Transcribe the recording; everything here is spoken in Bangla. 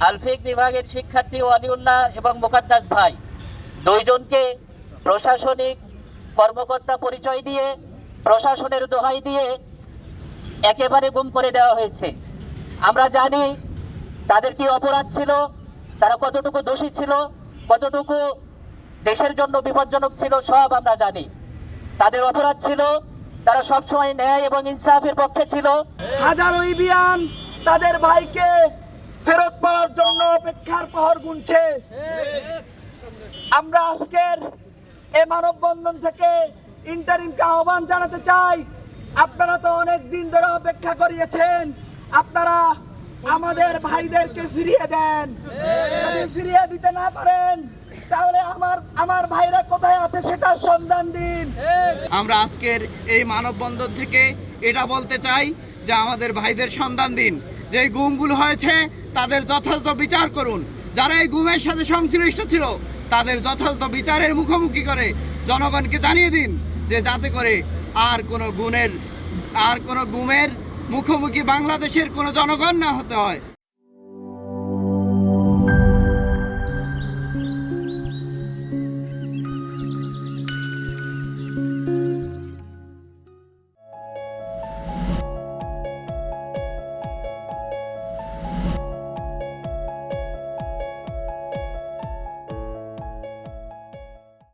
আলফিক বিভাগের শিক্ষার্থী ওয়ালিউল্লাহ এবং মুকাদ্দাস ভাই দুইজনকে প্রশাসনিক কর্মকর্তা পরিচয় দিয়ে প্রশাসনের দোহাই দিয়ে একেবারে গুম করে দেওয়া হয়েছে। আমরা জানি তাদের কি অপরাধ ছিল, তারা কতটুকু দোষী ছিল, কতটুকু দেশের জন্য বিপজ্জনক ছিল, সব আমরা জানি। তাদের অপরাধ ছিল তারা সবসময় ন্যায় এবং ইনসাফের পক্ষে ছিল। হাজারো ইবিয়ান তাদের ভাইকে ফেরত পাওয়ার জন্য অপেক্ষার প্রহর গুনছে। আমরা আজকের এই মানববন্ধন থেকে ইন্টারিমকে আহ্বান জানাতে চাই, আপনারা তো অনেক দিন ধরে অপেক্ষা করিয়েছেন, আপনারা আমাদের ভাইদেরকে ফিরিয়ে দেন। যদি ফিরিয়ে দিতে না পারেন তাহলে আমার ভাইরা কোথায় আছে সেটার সন্ধান দিন। আমরা আজকের এই মানববন্ধন থেকে এটা বলতে চাই যে আমাদের ভাইদের সন্ধান দিন। যে গুমগুলো হয়েছে তাদের যথাযথ বিচার করুন। যারা এই গুমের সাথে সংশ্লিষ্ট ছিল তাদের যথাযথ বিচারের মুখোমুখি করে জনগণকে জানিয়ে দিন, যে যাতে করে আর কোনো গুমের মুখোমুখি বাংলাদেশের কোনো জনগণ না হতে হয়।